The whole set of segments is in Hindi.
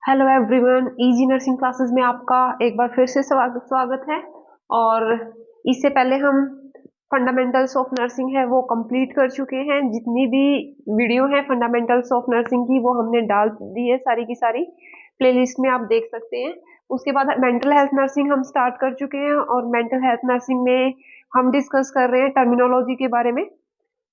Hello everyone, easy nursing classes में आपका एक बार फिर से स्वागत है। और इससे पहले हम फंडामेंटल्स ऑफ नर्सिंग है वो कंप्लीट कर चुके हैं। जितनी भी वीडियो है फंडामेंटल्स ऑफ नर्सिंग की वो हमने डाल दी है, सारी की सारी प्लेलिस्ट में आप देख सकते हैं। उसके बाद मेंटल हेल्थ नर्सिंग हम स्टार्ट कर चुके हैं और मेंटल हेल्थ नर्सिंग में हम डिस्कस कर रहे हैं टर्मिनोलॉजी के बारे में।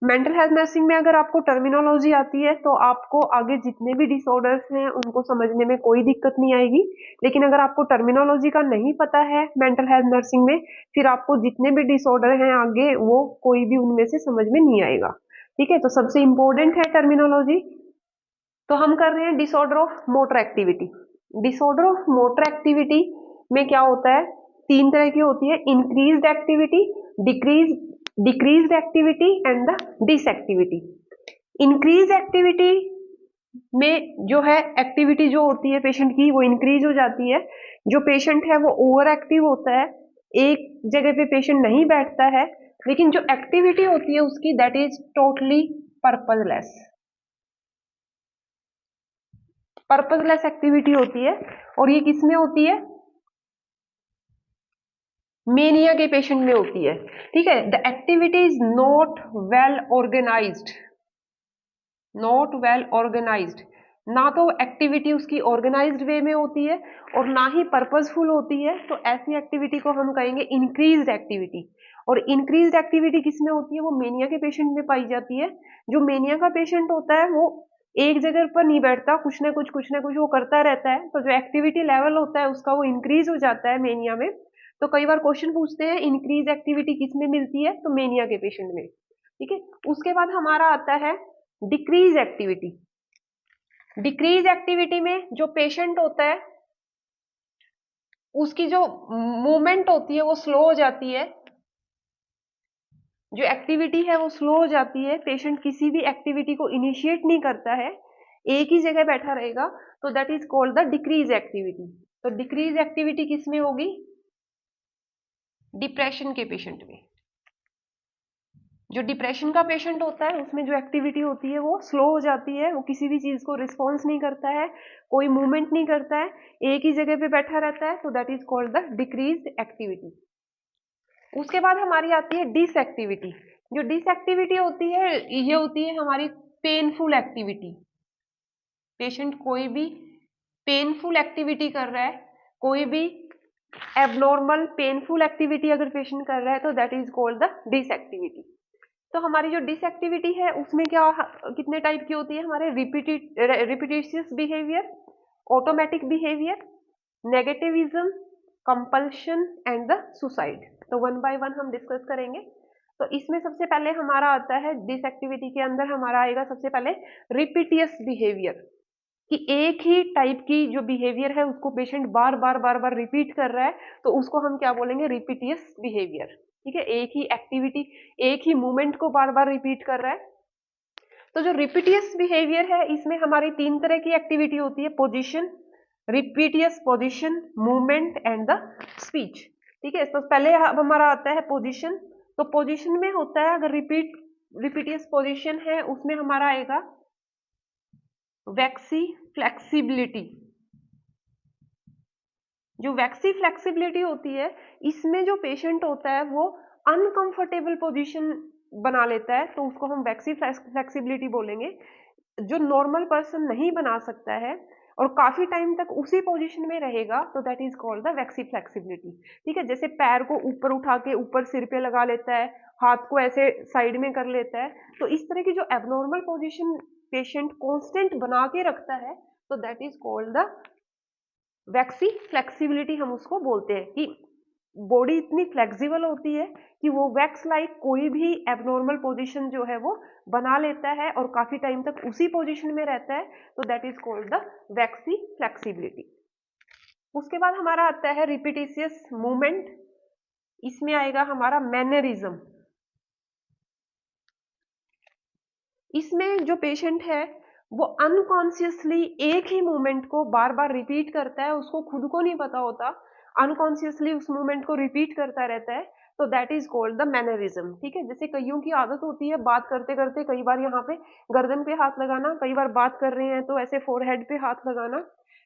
मेंटल हेल्थ नर्सिंग में अगर आपको टर्मिनोलॉजी आती है तो आपको आगे जितने भी डिसऑर्डर्स हैं उनको समझने में कोई दिक्कत नहीं आएगी। लेकिन अगर आपको टर्मिनोलॉजी का नहीं पता है मेंटल हेल्थ नर्सिंग में, फिर आपको जितने भी डिसऑर्डर हैं आगे वो कोई भी उनमें से समझ में नहीं आएगा। ठीक है, तो सबसे इंपॉर्टेंट है टर्मिनोलॉजी। तो हम कर रहे हैं disorder of motor activity. Disorder of motor activity में क्या होता है, तीन तरह की होती है: increased activity, decrease decreased activity and the disactivity. Increase activity में जो है एक्टिविटी जो होती है पेशेंट की वो इंक्रीज हो जाती है। जो पेशेंट है वो ओवर एक्टिव होता है, एक जगह पे पेशेंट नहीं बैठता है। लेकिन जो एक्टिविटी होती है उसकी that is totally purposeless. Purposeless activity होती है और ये किस में होती है? मेनिया के पेशेंट में होती है। ठीक है, the activity is not well organised. Not well organised, ना तो एक्टिविटी उसकी ऑर्गेनाइज्ड वे में होती है और ना ही पर्पसफुल होती है। तो ऐसी एक्टिविटी को हम कहेंगे इंक्रीज्ड एक्टिविटी। और इंक्रीज्ड एक्टिविटी किस में होती है? वो मेनिया के पेशेंट में पाई जाती है। जो मेनिया का पेशेंट होता है वो एक जगह पर नहीं बैठता, कुछ ना कुछ वो करता रहता है। तो जो एक्टिविटी लेवल होता है उसका वो इंक्रीज हो जाता है मेनिया में। तो कई बार क्वेश्चन पूछते हैं इंक्रीज एक्टिविटी किस में मिलती है, तो मेनिया के पेशेंट में। ठीक है, उसके बाद हमारा आता है डिक्रीज एक्टिविटी। डिक्रीज एक्टिविटी में जो पेशेंट होता है उसकी जो मूवमेंट होती है वो स्लो हो जाती है। जो एक्टिविटी है वो स्लो हो जाती है, पेशेंट किसी भी एक्टिविटी को इनिशिएट नहीं करता है, एक ही जगह बैठा रहेगा। तो that is called the decrease activity. तो डिक्रीज एक्टिविटी किस में होगी? डिप्रेशन के पेशेंट में। जो डिप्रेशन का पेशेंट होता है उसमें जो एक्टिविटी होती है वो स्लो हो जाती है, वो किसी भी चीज को रिस्पॉन्स नहीं करता है, कोई मूवमेंट नहीं करता है, एक ही जगह पे बैठा रहता है। तो that is called the decrease activity. उसके बाद हमारी आती है डिसएक्टिविटी। जो डिसएक्टिविटी होती है ये होती है हमारी पेनफुल एक्टिविटी। पेशेंट कोई भी पेनफुल एक्टिविटी कर रहा है, कोई भी एबनॉर्मल पेनफुल एक्टिविटी अगर पेशेंट कर रहा है तो दैट इज कॉल्ड द डिसएक्टिविटी। तो हमारी जो डिसएक्टिविटी है उसमें क्या कितने टाइप की होती है? हमारे repetitious behaviour, automatic behaviour, negativism, compulsion and the suicide. तो वन बाय वन हम डिस्कस करेंगे। तो इसमें सबसे पहले हमारा आता है डिसएक्टिविटी के अंदर हमारा आएगा सबसे पहले रिपीटियस बिहेवियर, कि एक ही टाइप की जो बिहेवियर है उसको पेशेंट बार बार रिपीट कर रहा है। तो उसको हम क्या बोलेंगे? रिपीटियस बिहेवियर। ठीक है, एक ही एक्टिविटी, एक ही मूवमेंट को बार बार रिपीट कर रहा है। तो जो रिपीटियस बिहेवियर है इसमें हमारी तीन तरह की एक्टिविटी होती है: position, repetitious position, movement and the speech. ठीक है, तो पहले अब हमारा आता है पोजीशन। तो पोजीशन में होता है, अगर रिपीटियस पोजीशन है उसमें हमारा आएगा वैक्सी फ्लेक्सिबिलिटी। जो वैक्सी फ्लेक्सिबिलिटी होती है इसमें जो पेशेंट होता है वो अनकंफर्टेबल पोजीशन बना लेता है, तो उसको हम वैक्सी फ्लेक्सिबिलिटी बोलेंगे। जो नॉर्मल पर्सन नहीं बना सकता है और काफी टाइम तक उसी पोजीशन में रहेगा तो that is called the waxy flexibility. ठीक है, जैसे पैर को ऊपर उठा के ऊपर सिर पे लगा लेता है, हाथ को ऐसे साइड में कर लेता है। तो इस तरह की जो एबनॉर्मल पोजीशन पेशेंट कांस्टेंट बना के रखता है तो that is called the waxy flexibility. हम उसको बोलते हैं कि बॉडी इतनी फ्लेक्सिबल होती है कि वो वैक्स लाइक कोई भी एबनॉर्मल पोजीशन जो है वो बना लेता है और काफी टाइम तक उसी पोजीशन में रहता है। तो that is called the waxy flexibility. उसके बाद हमारा आता है रिपीटिशियस मूवमेंट। इसमें आएगा हमारा मैनरिज्म। इसमें जो पेशेंट है वो अनकॉन्शियसली एक ही मूवमेंट को बार बार रिपीट करता है, उसको खुद को नहीं पता होता, अनकॉन्शियसली उस मूवमेंट को रिपीट करता रहता है। तो that is called the mannerism. ठीक है, जैसे कईयों की आदत होती है बात करते करते कई बार यहाँ पे गर्दन पे हाथ लगाना, कई बार बात कर रहे हैं तो ऐसे फोरहेड पे हाथ लगाना।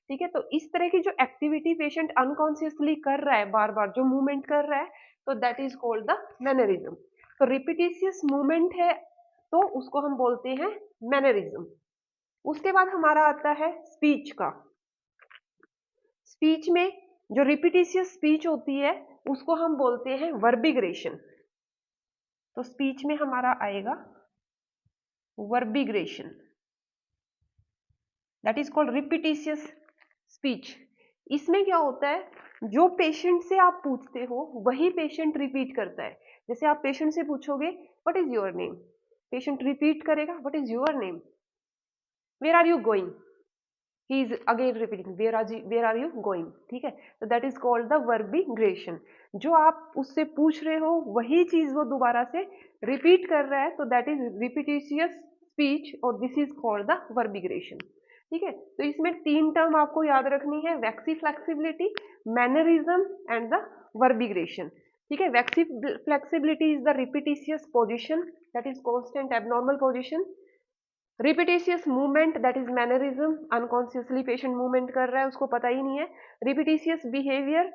ठीक है, तो इस तरह की जो एक्टिविटी पेशेंट अनकॉन्शियसली कर रहा है, बार बार जो मूवमेंट कर रहा है, तो that is called the mannerism. तो रिपीटिशियस मूवमेंट है तो उसको हम बोलते हैं मैनरिज्म। उसके बाद हमारा आता है स्पीच का। स्पीच में जो रिपीटिशियस स्पीच होती है उसको हम बोलते हैं वर्बिग्रेशन। तो स्पीच में हमारा आएगा वर्बिग्रेशन, दैट इज कॉल्ड रिपीटिशियस स्पीच। इसमें क्या होता है, जो पेशेंट से आप पूछते हो वही पेशेंट रिपीट करता है। जैसे आप पेशेंट से पूछोगे what is your name, patient repeat करेगा what is your name, where are you going, he is again repeating where are you going. ठीक है, तो that is called the verbigeration. जो आप उससे पूछ रहे हो वही चीज वो दोबारा से रिपीट कर रहा है, तो दैट इज रिपीटिशियस स्पीच और this is called the verbigeration. ठीक है, तो इसमें 3 टर्म आपको याद रखनी है, waxy flexibility, mannerism and the verbigeration. ठीक है, waxy flexibility is the repetitious position, that is constant abnormal position. Repetitious movement that is mannerism, unconsciously patient movement कर रहा है उसको पता ही नहीं है। Repetitious behaviour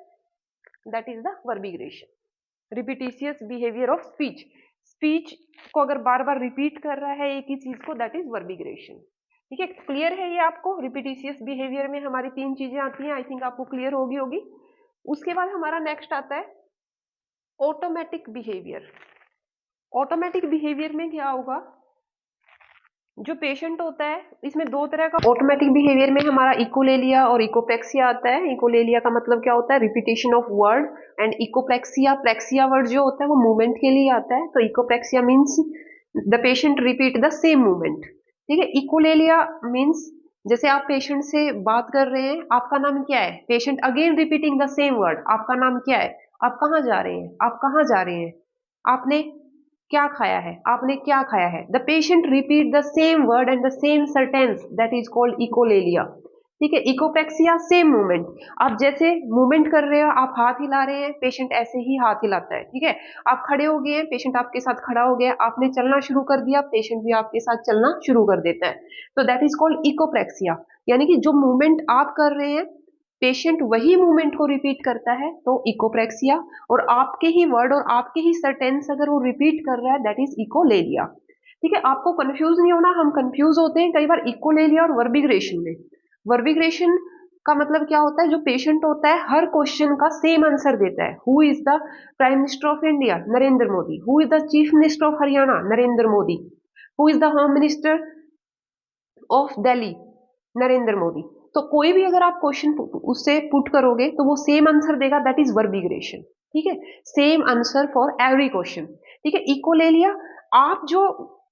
that is the verbigeration. Repetitious behaviour of speech, speech को अगर बार बार रिपीट कर रहा है एक ही चीज को, दैट इज वर्बिग्रेशन। ठीक है, क्लियर है ये आपको? रिपीटिशियस बिहेवियर में हमारी 3 चीजें आती हैं, आई थिंक आपको क्लियर होगी। उसके बाद हमारा नेक्स्ट आता है ऑटोमेटिक बिहेवियर। ऑटोमेटिक बिहेवियर में क्या होगा, जो पेशेंट होता है इसमें 2 तरह का ऑटोमेटिक बिहेवियर में हमारा इकोलेलिया और इकोप्लेक्सिया आता है। इकोलेलिया का मतलब क्या होता है, repetition of word, and echoplexia, plexia word जो होता है वो मूवमेंट के लिए आता है। तो echoplexia means the patient repeat the same movement. ठीक है, इकोलेलिया मीन्स जैसे आप पेशेंट से बात कर रहे हैं, आपका नाम क्या है, patient again repeating the same word, आपका नाम क्या है, आप कहाँ जा रहे हैं, आप कहाँ जा रहे हैं, आपने क्या खाया है, आपने क्या खाया है। The patient repeat the same word and the same sentence, that is called echolalia. ठीक है, इकोप्लेक्सिया सेम मूवमेंट, आप जैसे मूवमेंट कर रहे हो, आप हाथ हिला रहे हैं, पेशेंट ऐसे ही हाथ हिलाता है। ठीक है, आप खड़े हो गए हैं, पेशेंट आपके साथ खड़ा हो गया, आपने चलना शुरू कर दिया, पेशेंट भी आपके साथ चलना शुरू कर देता है। तो दैट इज कॉल्ड इकोप्लेक्सिया, यानी कि जो मूवमेंट आप कर रहे हैं पेशेंट वही मूवमेंट को रिपीट करता है, तो इकोप्लेक्सिया। और आपके ही वर्ड और आपके ही सेंटेंस अगर वो रिपीट कर रहा है, दैट इज इकोलेलिया। ठीक है, आपको कंफ्यूज नहीं होना, हम कंफ्यूज होते हैं कई बार इकोलेलिया और वर्बिग्रेशन में। वर्बिग्रेशन का मतलब क्या होता है, जो पेशेंट होता है हर क्वेश्चन का सेम आंसर देता है। Who is the prime minister of India, Narendra Modi. Who is the chief minister of Haryana, Narendra Modi. Who is the home minister of Delhi, Narendra Modi. तो कोई भी अगर आप क्वेश्चन उससे पुट करोगे तो वो सेम आंसर देगा, दैट इज वर्बिग्रेशन। ठीक है, same answer for every question. ठीक है, इकोलेलिया आप जो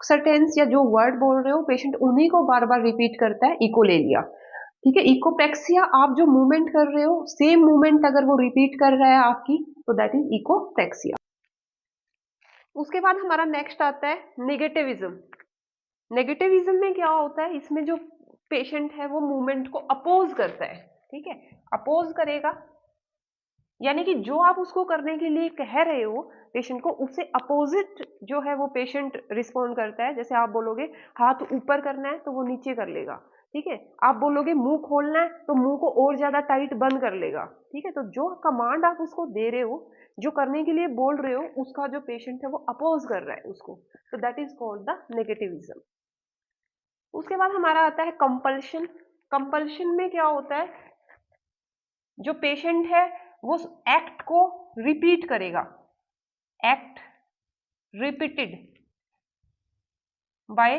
सेंटेंस या जो वर्ड बोल रहे हो पेशेंट उन्हीं को बार बार रिपीट करता है, इकोलेलिया। ठीक है, इकोप्लेक्सिया आप जो मूवमेंट कर रहे हो सेम मूवमेंट अगर वो रिपीट कर रहा है आपकी, तो दैट इज इकोप्लेक्सिया। उसके बाद हमारा नेक्स्ट आता है नेगेटिविज्म। नेगेटिविज्म में क्या होता है, इसमें जो पेशेंट है वो मूवमेंट को अपोज करता है। ठीक है, अपोज करेगा यानी कि जो आप उसको करने के लिए कह रहे हो पेशेंट को, उससे अपोजिट जो है वो पेशेंट रिस्पॉन्ड करता है। जैसे आप बोलोगे हाथ ऊपर करना है तो वो नीचे कर लेगा। ठीक है, आप बोलोगे मुंह खोलना है तो मुंह को और ज्यादा टाइट बंद कर लेगा। ठीक है, तो जो कमांड आप उसको दे रहे हो, जो करने के लिए बोल रहे हो, उसका जो पेशेंट है वो अपोज कर रहा है उसको, तो that is called the negativism. उसके बाद हमारा आता है कंपल्शन। कंपल्शन में क्या होता है, जो पेशेंट है वो एक्ट को रिपीट करेगा, एक्ट रिपीटेड बाय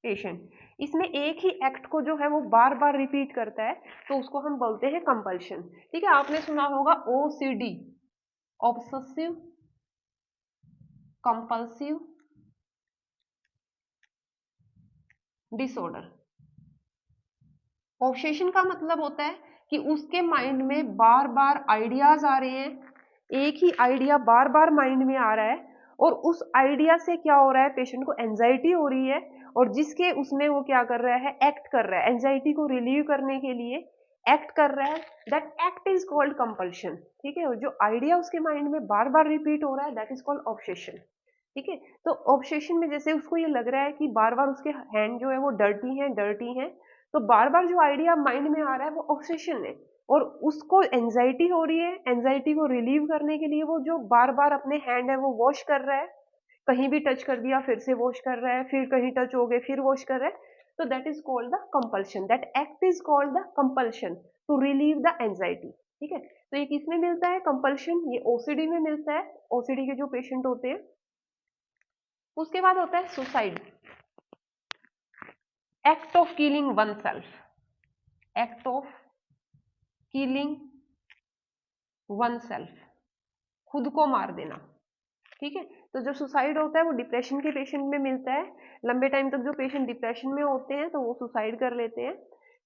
पेशेंट। इसमें एक ही एक्ट को जो है वो बार बार रिपीट करता है, तो उसको हम बोलते हैं कंपल्शन। ठीक है, आपने सुना होगा OCD, obsessive compulsive disorder. Obsession का मतलब होता है कि उसके माइंड में बार बार आइडियाज आ रहे हैं, एक ही आइडिया बार बार माइंड में आ रहा है, और उस आइडिया से क्या हो रहा है, पेशेंट को एंजाइटी हो रही है, और जिसके उसमें वो क्या कर रहा है, एक्ट कर रहा है, एंजाइटी को रिलीव करने के लिए एक्ट कर रहा है, that act is called compulsion. ठीक है, और जो आइडिया उसके माइंड में बार बार रिपीट हो रहा है, दैट इज कॉल्ड ऑब्सेशन। ठीक है, तो ऑब्सेशन में जैसे उसको ये लग रहा है कि बार बार उसके हैंड जो है वो डर्टी हैं, तो बार बार जो आइडिया माइंड में आ रहा है वो ऑब्सेशन है, और उसको एंजाइटी हो रही है। एंजाइटी को रिलीव करने के लिए वो जो बार बार अपने हैंड है वो वॉश कर रहा है, कहीं भी टच कर दिया फिर से वॉश कर रहा है, फिर कहीं टच हो गए फिर वॉश कर रहा है, तो that is called the compulsion. That act is called the compulsion to relieve the anxiety. ठीक है, तो ये किसमें मिलता है कंपल्शन? ये ओसीडी में मिलता है, ओसीडी के जो पेशेंट होते हैं। उसके बाद होता है suicide, act of killing one self, act of killing one self, खुद को मार देना। ठीक है, तो जो सुसाइड होता है वो डिप्रेशन के पेशेंट में मिलता है। लंबे टाइम तक जो पेशेंट डिप्रेशन में होते हैं तो वो सुसाइड कर लेते हैं।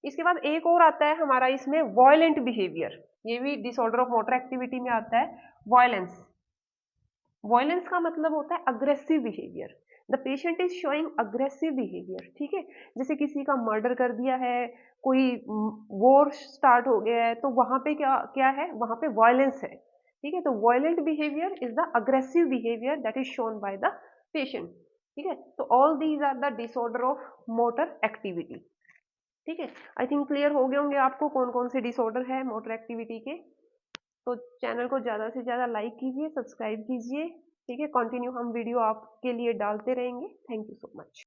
इसके बाद एक और आता है हमारा इसमें वॉयलेंट बिहेवियर, ये भी डिसऑर्डर ऑफ मोटर एक्टिविटी में आता है। वॉयलेंस, वॉयलेंस का मतलब होता है aggressive behaviour. The patient is showing aggressive behaviour. ठीक है, जैसे किसी का मर्डर कर दिया है, कोई वॉर स्टार्ट हो गया है, तो वहां पे क्या क्या है, वहां पे वॉयलेंस है। ठीक है, तो violent behaviour is the aggressive behaviour that is shown by the patient. ठीक है, तो all these are the disorder of motor activity. ठीक है, आई थिंक क्लियर हो गए होंगे आपको कौन कौन से डिसऑर्डर है मोटर एक्टिविटी के। तो चैनल को ज़्यादा से ज़्यादा लाइक कीजिए, सब्सक्राइब कीजिए। ठीक है, कंटिन्यू हम वीडियो आपके लिए डालते रहेंगे। Thank you so much.